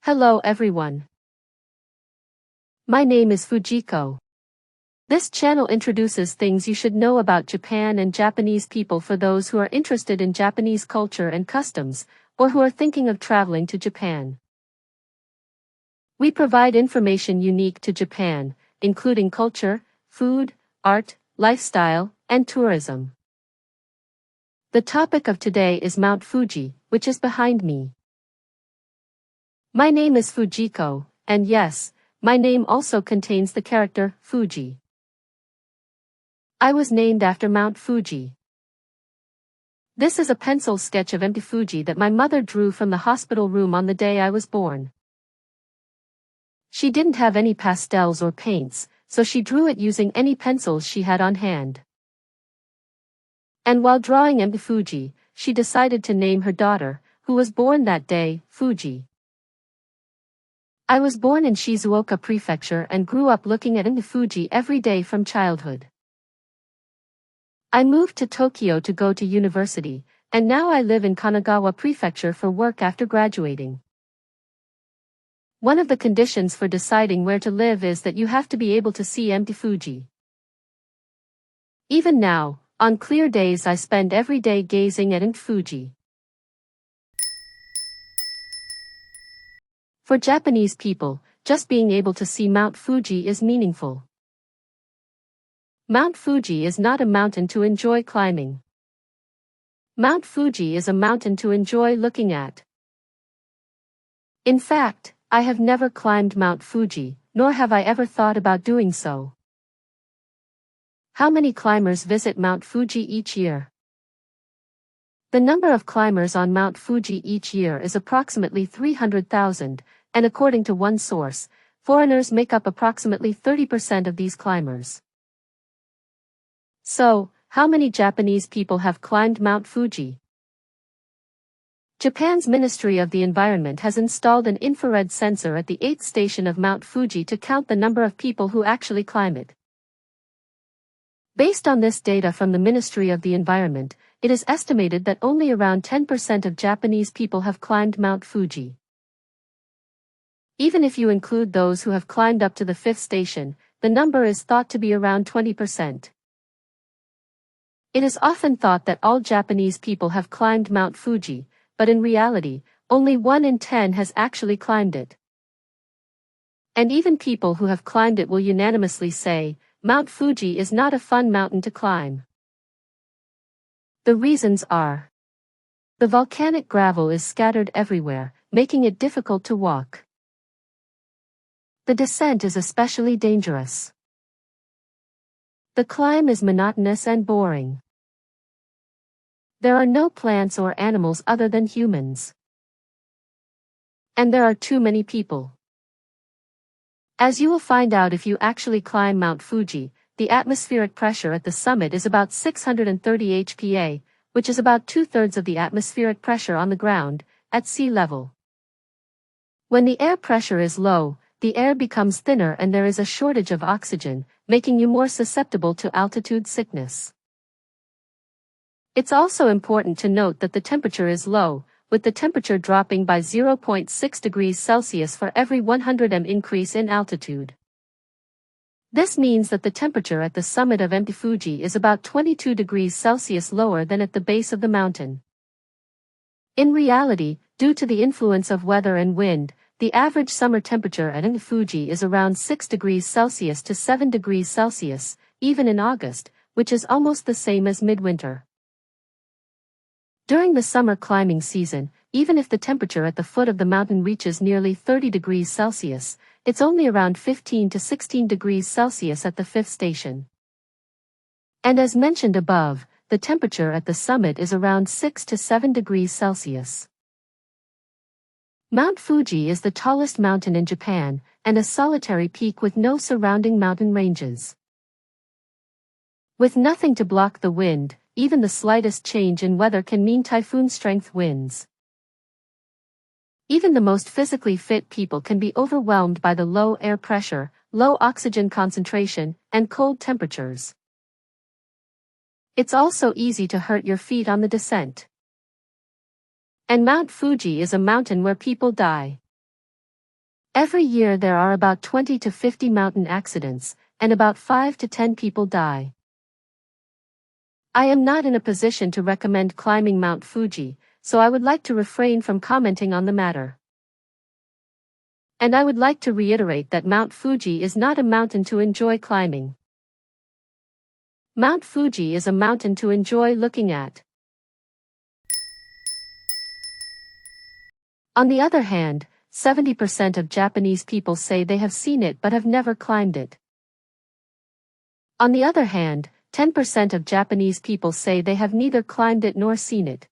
Hello everyone. My name is Fujiko. This channel introduces things you should know about Japan and Japanese people for those who are interested in Japanese culture and customs, or who are thinking of traveling to Japan. We provide information unique to Japan, including culture, food, art, lifestyle, and tourism. The topic of today is Mount Fuji, which is behind me. My name is Fujiko, and yes, my name also contains the character Fuji. I was named after Mount Fuji. This is a pencil sketch of Mt. Fuji that my mother drew from the hospital room on the day I was born. She didn't have any pastels or paints, so she drew it using any pencils she had on hand. And while drawing Mt. Fuji, she decided to name her daughter, who was born that day, Fuji. I was born in Shizuoka Prefecture and grew up looking at Mt. Fuji every day from childhood. I moved to Tokyo to go to university, and now I live in Kanagawa Prefecture for work after graduating. One of the conditions for deciding where to live is that you have to be able to see Mt. Fuji. Even now, on clear days I spend every day gazing at Mt. Fuji. For Japanese people, just being able to see Mount Fuji is meaningful. Mount Fuji is not a mountain to enjoy climbing. Mount Fuji is a mountain to enjoy looking at. In fact, I have never climbed Mount Fuji, nor have I ever thought about doing so. How many climbers visit Mount Fuji each year? The number of climbers on Mount Fuji each year is approximately 300,000, and according to one source, foreigners make up approximately 30% of these climbers. So, how many Japanese people have climbed Mount Fuji? Japan's Ministry of the Environment has installed an infrared sensor at the 8th station of Mount Fuji to count the number of people who actually climb it. Based on this data from the Ministry of the Environment, it is estimated that only around 10% of Japanese people have climbed Mount Fuji. Even if you include those who have climbed up to the 5th station, the number is thought to be around 20%. It is often thought that all Japanese people have climbed Mount Fuji, but in reality, only 1 in 10 has actually climbed it. And even people who have climbed it will unanimously say, Mount Fuji is not a fun mountain to climb. The reasons are: the volcanic gravel is scattered everywhere, making it difficult to walk. The descent is especially dangerous. The climb is monotonous and boring. There are no plants or animals other than humans. And there are too many people. As you will find out if you actually climb Mount Fuji, the atmospheric pressure at the summit is about 630 HPa, which is about 2/3 of the atmospheric pressure on the ground, at sea level. When the air pressure is low, the air becomes thinner and there is a shortage of oxygen, making you more susceptible to altitude sickness. It's also important to note that the temperature is low, with the temperature dropping by 0.6 degrees Celsius for every 100 m increase in altitude. This means that the temperature at the summit of Mt. Fuji is about 22 degrees Celsius lower than at the base of the mountain. In reality, due to the influence of weather and wind, the average summer temperature at Mt. Fuji is around 6 degrees Celsius to 7 degrees Celsius, even in August, which is almost the same as midwinter. During the summer climbing season, even if the temperature at the foot of the mountain reaches nearly 30 degrees Celsius, it's only around 15 to 16 degrees Celsius at the 5th station. And as mentioned above, the temperature at the summit is around 6 to 7 degrees Celsius. Mount Fuji is the tallest mountain in Japan, and a solitary peak with no surrounding mountain ranges. With nothing to block the wind, even the slightest change in weather can mean typhoon-strength winds. Even the most physically fit people can be overwhelmed by the low air pressure, low oxygen concentration, and cold temperatures. It's also easy to hurt your feet on the descent. And Mount Fuji is a mountain where people die. Every year there are about 20 to 50 mountain accidents, and about 5 to 10 people die. I am not in a position to recommend climbing Mount Fuji, so I would like to refrain from commenting on the matter. And I would like to reiterate that Mount Fuji is not a mountain to enjoy climbing. Mount Fuji is a mountain to enjoy looking at. On the other hand, 70% of Japanese people say they have seen it but have never climbed it. On the other hand, 10% of Japanese people say they have neither climbed it nor seen it.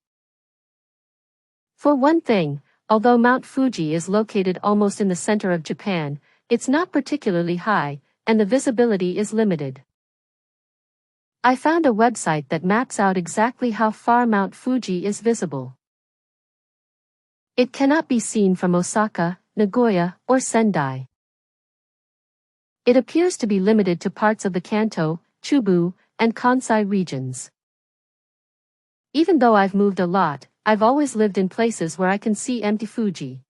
For one thing, although Mount Fuji is located almost in the center of Japan, it's not particularly high, and the visibility is limited. I found a website that maps out exactly how far Mount Fuji is visible. It cannot be seen from Osaka, Nagoya, or Sendai. It appears to be limited to parts of the Kanto, Chubu, and Kansai regions. Even though I've moved a lot, I've always lived in places where I can see empty Fuji.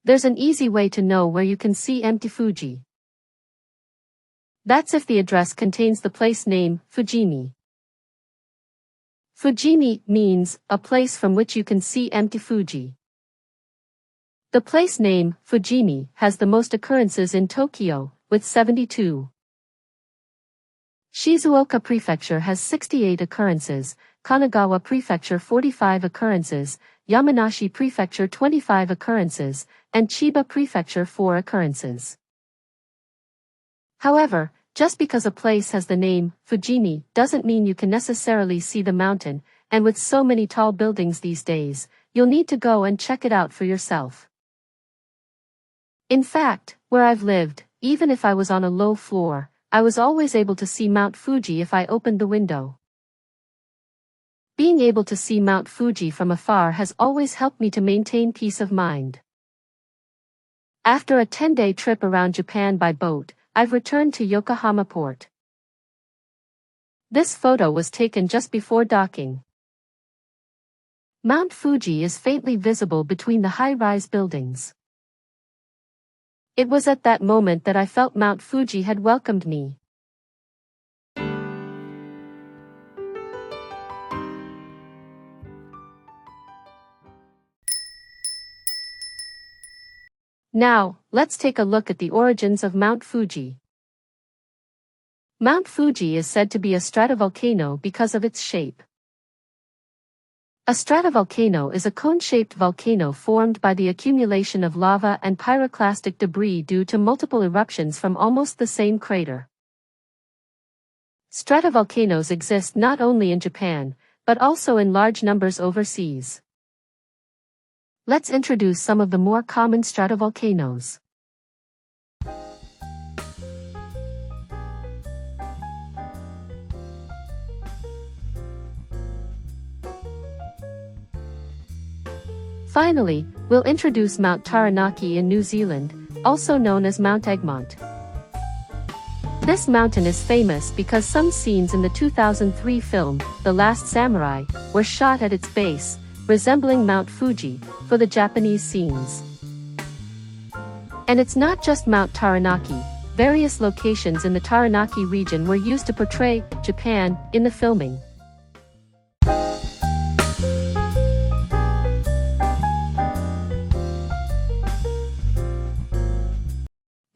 There's an easy way to know where you can see empty Fuji. That's if the address contains the place name, Fujimi. Fujimi means a place from which you can see empty Fuji. The place name, Fujimi, has the most occurrences in Tokyo, with 72. Shizuoka Prefecture has 68 occurrences, Kanagawa Prefecture 45 occurrences, Yamanashi Prefecture 25 occurrences, and Chiba Prefecture 4 occurrences. However, just because a place has the name, Fujimi, doesn't mean you can necessarily see the mountain, and with so many tall buildings these days, you'll need to go and check it out for yourself. In fact, where I've lived, even if I was on a low floor, I was always able to see Mount Fuji if I opened the window. Being able to see Mount Fuji from afar has always helped me to maintain peace of mind. After a 10-day trip around Japan by boat, I've returned to Yokohama Port. This photo was taken just before docking. Mount Fuji is faintly visible between the high-rise buildings. It was at that moment that I felt Mount Fuji had welcomed me. Now, let's take a look at the origins of Mount Fuji. Mount Fuji is said to be a stratovolcano because of its shape. A stratovolcano is a cone-shaped volcano formed by the accumulation of lava and pyroclastic debris due to multiple eruptions from almost the same crater. Stratovolcanoes exist not only in Japan, but also in large numbers overseas. Let's introduce some of the more common stratovolcanoes. Finally, we'll introduce Mount Taranaki in New Zealand, also known as Mount Egmont. This mountain is famous because some scenes in the 2003 film, The Last Samurai, were shot at its base, resembling Mount Fuji, for the Japanese scenes. And it's not just Mount Taranaki, various locations in the Taranaki region were used to portray Japan in the filming.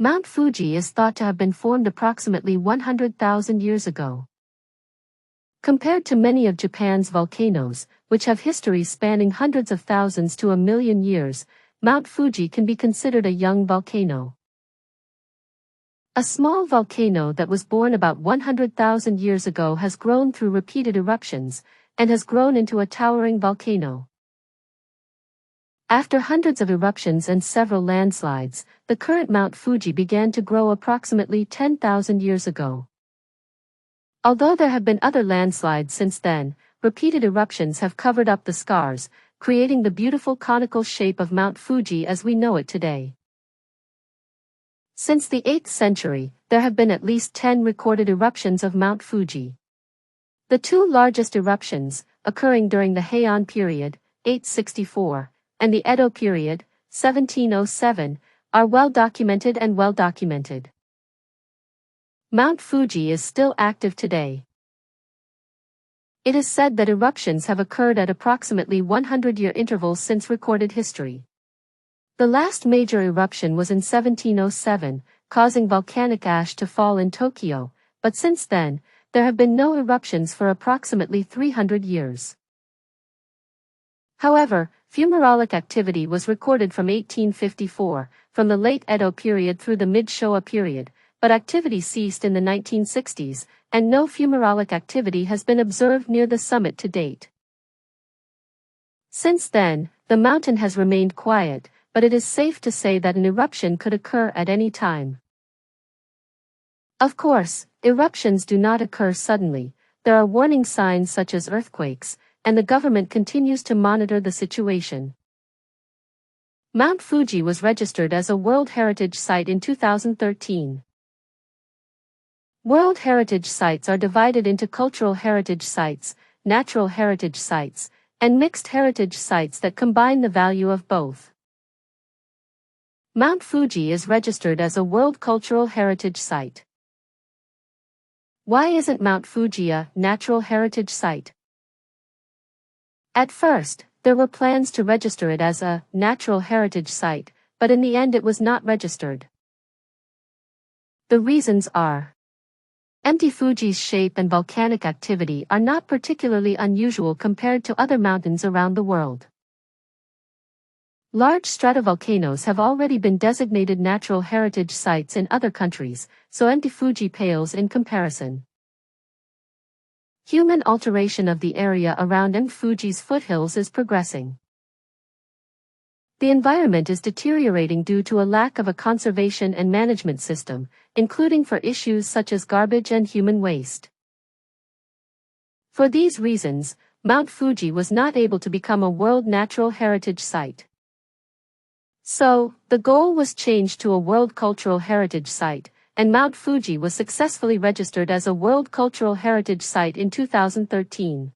Mount Fuji is thought to have been formed approximately 100,000 years ago. Compared to many of Japan's volcanoes, which have histories spanning hundreds of thousands to a million years, Mount Fuji can be considered a young volcano. A small volcano that was born about 100,000 years ago has grown through repeated eruptions, and has grown into a towering volcano. After hundreds of eruptions and several landslides, the current Mount Fuji began to grow approximately 10,000 years ago. Although there have been other landslides since then, repeated eruptions have covered up the scars, creating the beautiful conical shape of Mount Fuji as we know it today. Since the 8th century, there have been at least 10 recorded eruptions of Mount Fuji. The two largest eruptions, occurring during the Heian period, 864, and the Edo period, 1707, are well documented and well documented. Mount Fuji is still active today. It is said that eruptions have occurred at approximately 100-year intervals since recorded history. The last major eruption was in 1707, causing volcanic ash to fall in Tokyo, but since then, there have been no eruptions for approximately 300 years. However, fumarolic activity was recorded from 1854, from the late Edo period through the mid-Showa period, but activity ceased in the 1960s, and no fumarolic activity has been observed near the summit to date. Since then, the mountain has remained quiet, but it is safe to say that an eruption could occur at any time. Of course, eruptions do not occur suddenly. There are warning signs such as earthquakes, and the government continues to monitor the situation. Mount Fuji was registered as a World Heritage Site in 2013. World Heritage Sites are divided into cultural heritage sites, natural heritage sites, and mixed heritage sites that combine the value of both. Mount Fuji is registered as a World Cultural Heritage Site. Why isn't Mount Fuji a natural heritage site? At first, there were plans to register it as a natural heritage site, but in the end it was not registered. The reasons are: Mount Fuji's shape and volcanic activity are not particularly unusual compared to other mountains around the world. Large stratovolcanoes have already been designated natural heritage sites in other countries, so Mount Fuji pales in comparison. Human alteration of the area around Mount Fuji's foothills is progressing. The environment is deteriorating due to a lack of a conservation and management system, including for issues such as garbage and human waste. For these reasons, Mount Fuji was not able to become a World Natural Heritage Site. So, the goal was changed to a World Cultural Heritage Site, and Mount Fuji was successfully registered as a World Cultural Heritage Site in 2013.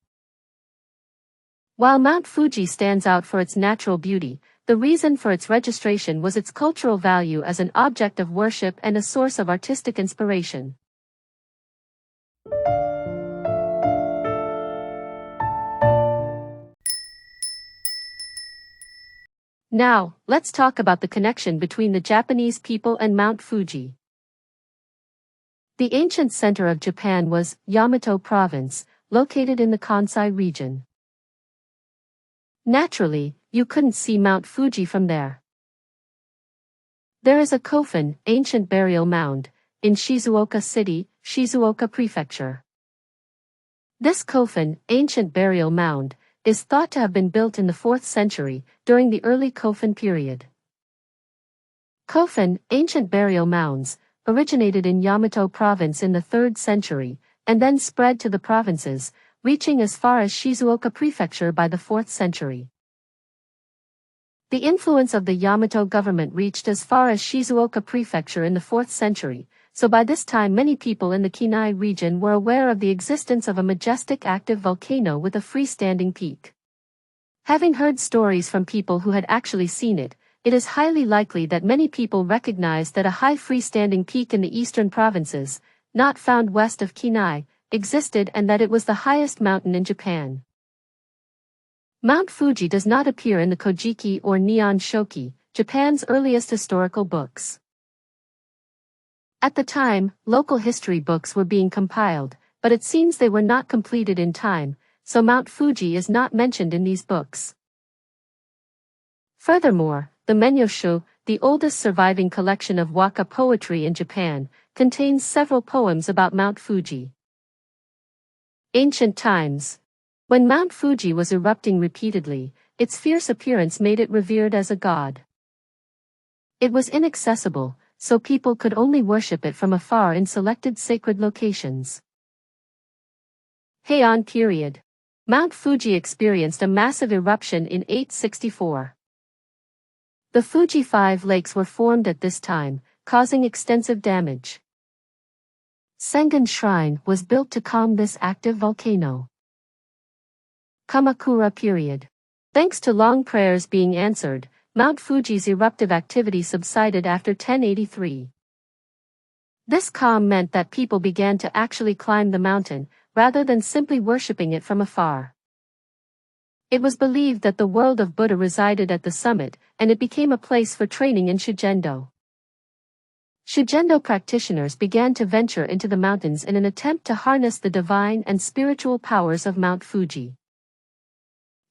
While Mount Fuji stands out for its natural beauty, the reason for its registration was its cultural value as an object of worship and a source of artistic inspiration. Now, let's talk about the connection between the Japanese people and Mount Fuji. The ancient center of Japan was Yamato Province, located in the Kansai region. Naturally, you couldn't see Mount Fuji from there. There is a coffin, ancient burial mound, in Shizuoka City, Shizuoka Prefecture. This coffin, ancient burial mound, is thought to have been built in the 4th century, during the early Kofun period. Kofun, ancient burial mounds, originated in Yamato Province in the 3rd century, and then spread to the provinces, reaching as far as Shizuoka Prefecture by the 4th century. The influence of the Yamato government reached as far as Shizuoka Prefecture in the 4th century, so by this time many people in the Kinai region were aware of the existence of a majestic active volcano with a freestanding peak. Having heard stories from people who had actually seen it, it is highly likely that many people recognized that a high freestanding peak in the eastern provinces, not found west of Kinai, existed and that it was the highest mountain in Japan. Mount Fuji does not appear in the Kojiki or Nihon Shoki, Japan's earliest historical books. At the time, local history books were being compiled, but it seems they were not completed in time, so Mount Fuji is not mentioned in these books. Furthermore, the Menyoshu, the oldest surviving collection of waka poetry in Japan, contains several poems about Mount Fuji. Ancient times. When Mount Fuji was erupting repeatedly, its fierce appearance made it revered as a god. It was inaccessible, so people could only worship it from afar in selected sacred locations. Heian period. Mount Fuji experienced a massive eruption in 864. The Fuji 5 lakes were formed at this time, causing extensive damage. Sengan Shrine was built to calm this active volcano. Kamakura period. Thanks to long prayers being answered, Mount Fuji's eruptive activity subsided after 1083. This calm meant that people began to actually climb the mountain, rather than simply worshipping it from afar. It was believed that the world of Buddha resided at the summit, and it became a place for training in Shugendo. Shugendo practitioners began to venture into the mountains in an attempt to harness the divine and spiritual powers of Mount Fuji.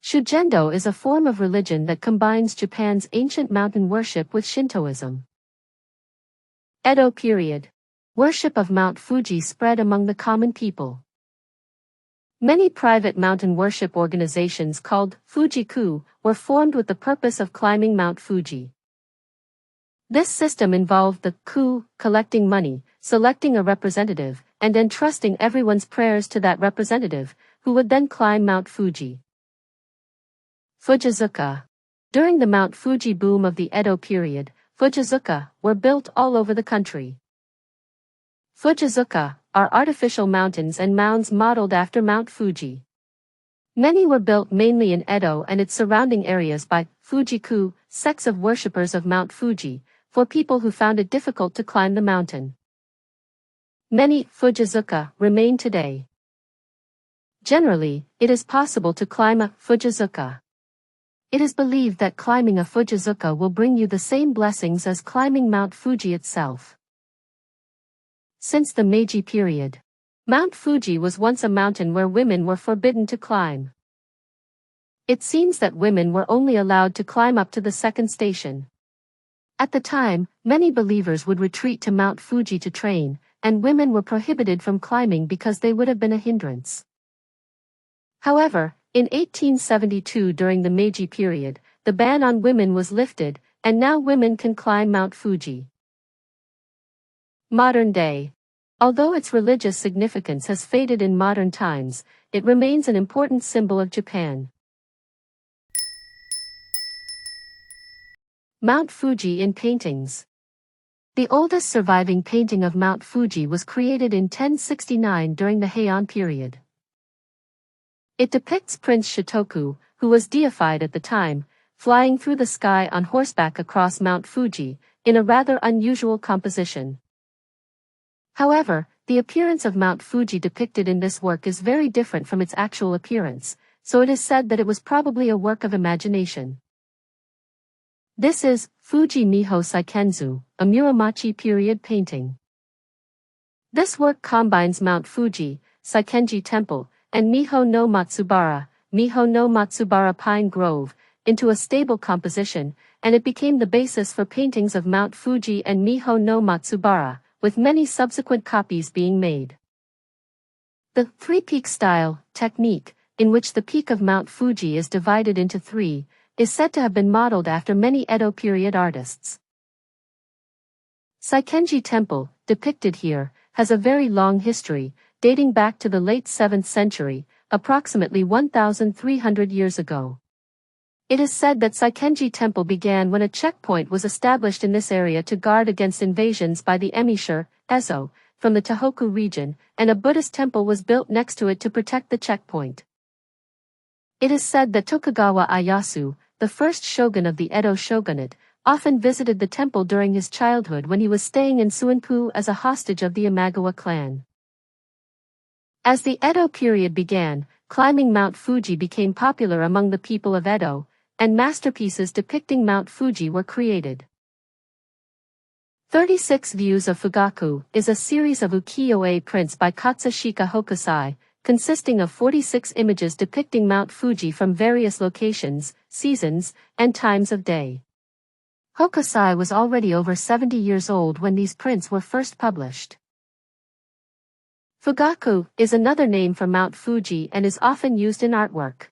Shugendo is a form of religion that combines Japan's ancient mountain worship with Shintoism. Edo period. Worship of Mount Fuji spread among the common people. Many private mountain worship organizations called Fujiku were formed with the purpose of climbing Mount Fuji. This system involved the ku collecting money, selecting a representative, and entrusting everyone's prayers to that representative, who would then climb Mount Fuji. Fujizuka. During the Mount Fuji boom of the Edo period, Fujizuka were built all over the country. Fujizuka are artificial mountains and mounds modeled after Mount Fuji. Many were built mainly in Edo and its surrounding areas by Fujiku, sects of worshippers of Mount Fuji, for people who found it difficult to climb the mountain. Many Fujizuka remain today. Generally, it is possible to climb a Fujizuka. It is believed that climbing a Fujizuka will bring you the same blessings as climbing Mount Fuji itself. Since the Meiji period, Mount Fuji was once a mountain where women were forbidden to climb. It seems that women were only allowed to climb up to the second station. At the time, many believers would retreat to Mount Fuji to train, and women were prohibited from climbing because they would have been a hindrance. However, in 1872 during the Meiji period, the ban on women was lifted, and now women can climb Mount Fuji. Modern day. Although its religious significance has faded in modern times, it remains an important symbol of Japan. Mount Fuji in paintings. The oldest surviving painting of Mount Fuji was created in 1069 during the Heian period. It depicts Prince Shotoku, who was deified at the time, flying through the sky on horseback across Mount Fuji, in a rather unusual composition. However, the appearance of Mount Fuji depicted in this work is very different from its actual appearance, so it is said that it was probably a work of imagination. This is Fuji Miho Saikenzu, a Muromachi period painting. This work combines Mount Fuji, Saikenji Temple, and Miho no Matsubara Pine Grove, into a stable composition, and it became the basis for paintings of Mount Fuji and Miho no Matsubara, with many subsequent copies being made. The three-peak style, technique, in which the peak of Mount Fuji is divided into three, is said to have been modeled after many Edo period artists. Saikenji Temple, depicted here, has a very long history, dating back to the late 7th century, approximately 1,300 years ago. It is said that Saikenji Temple began when a checkpoint was established in this area to guard against invasions by the Emishur, Ezo, from the Tohoku region, and a Buddhist temple was built next to it to protect the checkpoint. It is said that Tokugawa Ieyasu, the first shogun of the Edo shogunate, often visited the temple during his childhood when he was staying in Suanpu as a hostage of the Imagawa clan. As the Edo period began, climbing Mount Fuji became popular among the people of Edo, and masterpieces depicting Mount Fuji were created. 36 Views of Fugaku is a series of ukiyo-e prints by Katsushika Hokusai, consisting of 46 images depicting Mount Fuji from various locations, seasons, and times of day. Hokusai was already over 70 years old when these prints were first published. Fugaku is another name for Mount Fuji and is often used in artwork.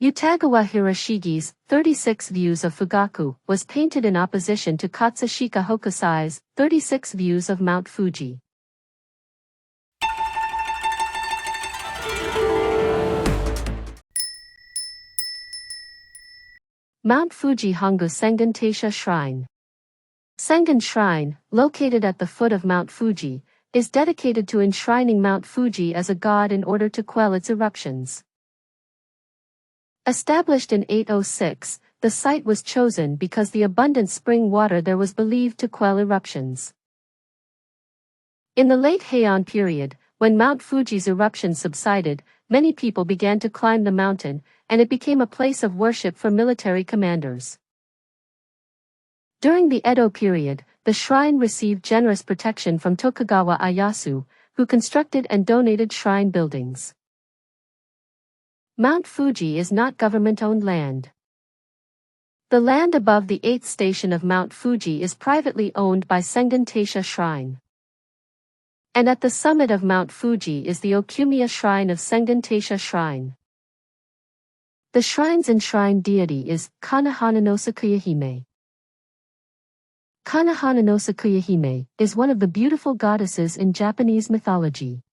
Utagawa Hiroshige's 36 Views of Fugaku was painted in opposition to Katsushika Hokusai's 36 Views of Mount Fuji. Mount Fuji Hongu Sengen Taisha Shrine. Sengen Shrine, located at the foot of Mount Fuji, is dedicated to enshrining Mount Fuji as a god in order to quell its eruptions. Established in 806, the site was chosen because the abundant spring water there was believed to quell eruptions. In the late Heian period, when Mount Fuji's eruptions subsided, many people began to climb the mountain, and it became a place of worship for military commanders. During the Edo period, the shrine received generous protection from Tokugawa Ieyasu, who constructed and donated shrine buildings. Mount Fuji is not government-owned land. The land above the 8th station of Mount Fuji is privately owned by Sengun Taisha Shrine. And at the summit of Mount Fuji is the Okumiya Shrine of Sengun Taisha Shrine. The shrine's enshrined deity is Kanahana no Sakuya Hime. Kanahana no Sakuya Hime is one of the beautiful goddesses in Japanese mythology.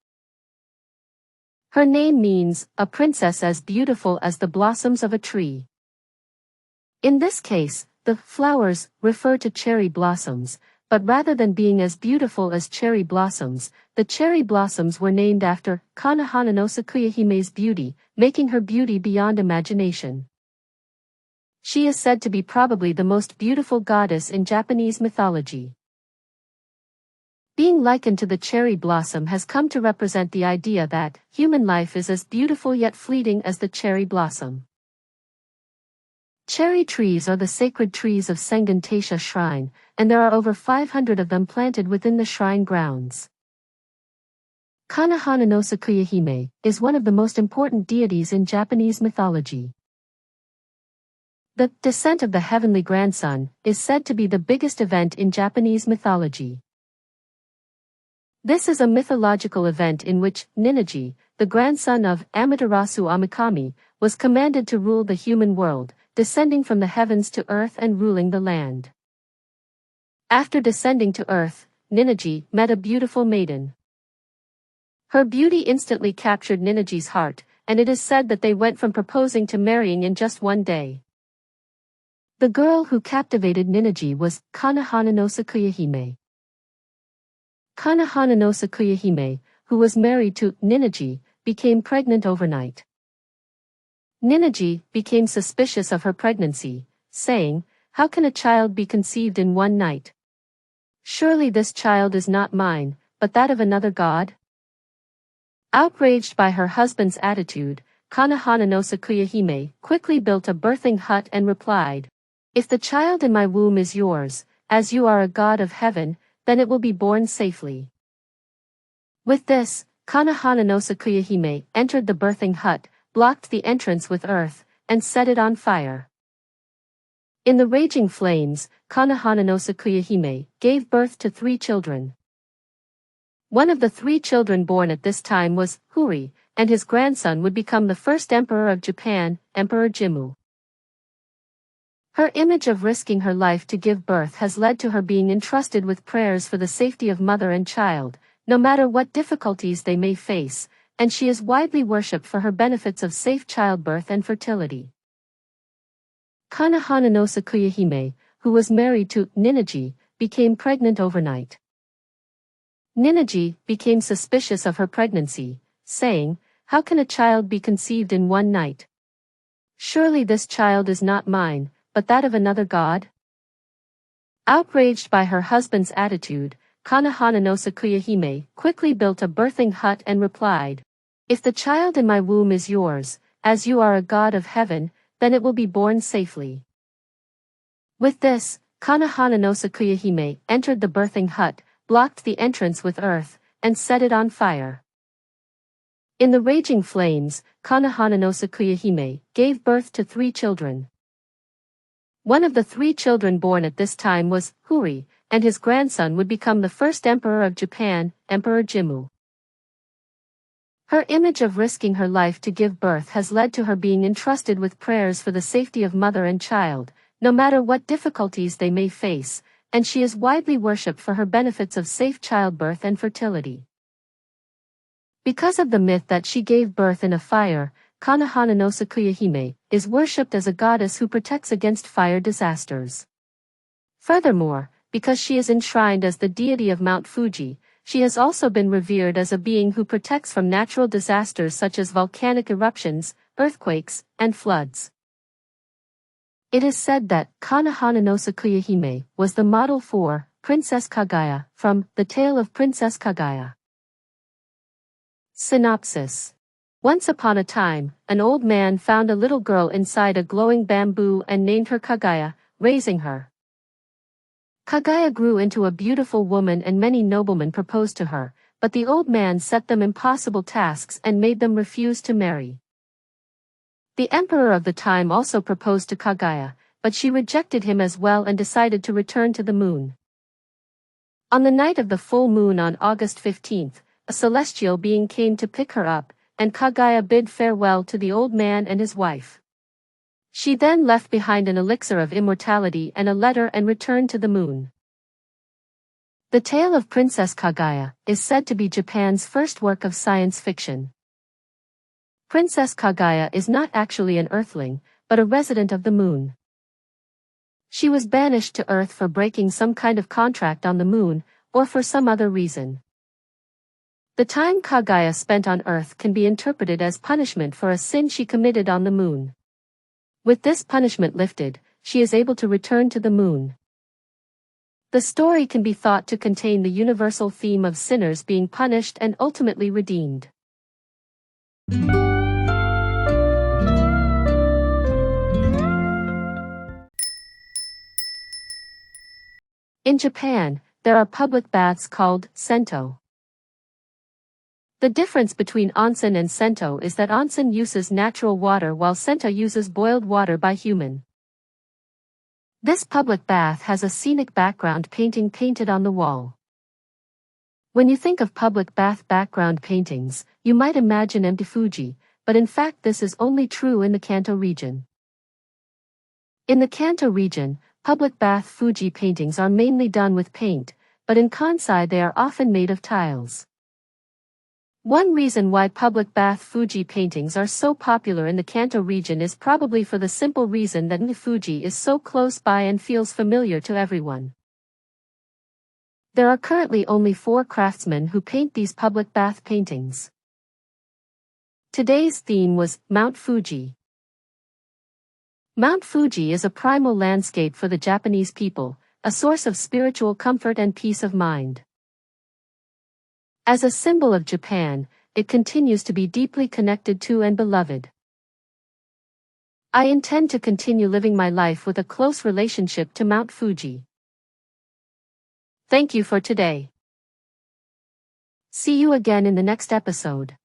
Her name means, a princess as beautiful as the blossoms of a tree. In this case, the flowers refer to cherry blossoms, but rather than being as beautiful as cherry blossoms, the cherry blossoms were named after Kanahana no Sakuya Hime's beauty, making her beauty beyond imagination. She is said to be probably the most beautiful goddess in Japanese mythology. Being likened to the cherry blossom has come to represent the idea that human life is as beautiful yet fleeting as the cherry blossom. Cherry trees are the sacred trees of Sengun Taisha Shrine, and there are over 500 of them planted within the shrine grounds. Kanahana no Sakuya Hime is one of the most important deities in Japanese mythology. The descent of the heavenly grandson is said to be the biggest event in Japanese mythology. This is a mythological event in which Ninigi, the grandson of Amaterasu Amikami, was commanded to rule the human world, descending from the heavens to earth and ruling the land. After descending to earth, Ninigi met a beautiful maiden. Her beauty instantly captured Ninigi's heart, and it is said that they went from proposing to marrying in just one day. The girl who captivated Ninigi was Kanahana no Sakuya Hime. Kanahana no Sakuya Hime, who was married to Ninigi, became pregnant overnight. Ninigi became suspicious of her pregnancy, saying, "How can a child be conceived in one night? Surely this child is not mine, but that of another god?" Outraged by her husband's attitude, Kanahana no Sakuya Hime quickly built a birthing hut and replied, "If the child in my womb is yours, as you are a god of heaven, then it will be born safely." With this, Kanahana no Sakuya Hime entered the birthing hut, blocked the entrance with earth, and set it on fire. In the raging flames, Kanahana no Sakuya Hime gave birth to 3 children. One of the 3 children born at this time was Huri, and his grandson would become the first emperor of Japan, Emperor Jimmu. Her image of risking her life to give birth has led to her being entrusted with prayers for the safety of mother and child, no matter what difficulties they may face, and she is widely worshipped for her benefits of safe childbirth and fertility. Kanahana no Sakuya Hime, who was married to Ninigi, became pregnant overnight. Ninigi became suspicious of her pregnancy, saying, "How can a child be conceived in one night? Surely this child is not mine, but that of another god?" Outraged by her husband's attitude, Kanahana no Sakuya Hime quickly built a birthing hut and replied, "If the child in my womb is yours, as you are a god of heaven, then it will be born safely." With this, Kanahana no Sakuya Hime entered the birthing hut, blocked the entrance with earth, and set it on fire. In the raging flames, Kanahana no Sakuya Hime gave birth to 3 children. One of the 3 children born at this time was Huri, and his grandson would become the first emperor of Japan, Emperor Jimmu. Her image of risking her life to give birth has led to her being entrusted with prayers for the safety of mother and child, no matter what difficulties they may face, and she is widely worshipped for her benefits of safe childbirth and fertility. Because of the myth that she gave birth in a fire, Kanahana no Sakuya Hime is worshipped as a goddess who protects against fire disasters. Furthermore, because she is enshrined as the deity of Mount Fuji, she has also been revered as a being who protects from natural disasters such as volcanic eruptions, earthquakes, and floods. It is said that Kana Hana no Sakuya Hime was the model for Princess Kaguya from The Tale of Princess Kaguya. Synopsis. Once upon a time, an old man found a little girl inside a glowing bamboo and named her Kaguya, raising her. Kaguya grew into a beautiful woman and many noblemen proposed to her, but the old man set them impossible tasks and made them refuse to marry. The emperor of the time also proposed to Kaguya, but she rejected him as well and decided to return to the moon. On the night of the full moon on August 15th, a celestial being came to pick her up, and Kaguya bid farewell to the old man and his wife. She then left behind an elixir of immortality and a letter and returned to the moon. The Tale of Princess Kaguya is said to be Japan's first work of science fiction. Princess Kaguya is not actually an earthling, but a resident of the moon. She was banished to Earth for breaking some kind of contract on the moon, or for some other reason. The time Kaguya spent on Earth can be interpreted as punishment for a sin she committed on the moon. With this punishment lifted, she is able to return to the moon. The story can be thought to contain the universal theme of sinners being punished and ultimately redeemed. In Japan, there are public baths called sento. The difference between onsen and sento is that onsen uses natural water while sento uses boiled water by human. This public bath has a scenic background painting painted on the wall. When you think of public bath background paintings, you might imagine empty Fuji, but in fact this is only true in the Kanto region. In the Kanto region, public bath Fuji paintings are mainly done with paint, but in Kansai they are often made of tiles. One reason why public bath Fuji paintings are so popular in the Kanto region is probably for the simple reason that Fuji is so close by and feels familiar to everyone. There are currently only 4 craftsmen who paint these public bath paintings. Today's theme was Mount Fuji. Mount Fuji is a primal landscape for the Japanese people, a source of spiritual comfort and peace of mind. As a symbol of Japan, it continues to be deeply connected to and beloved. I intend to continue living my life with a close relationship to Mount Fuji. Thank you for today. See you again in the next episode.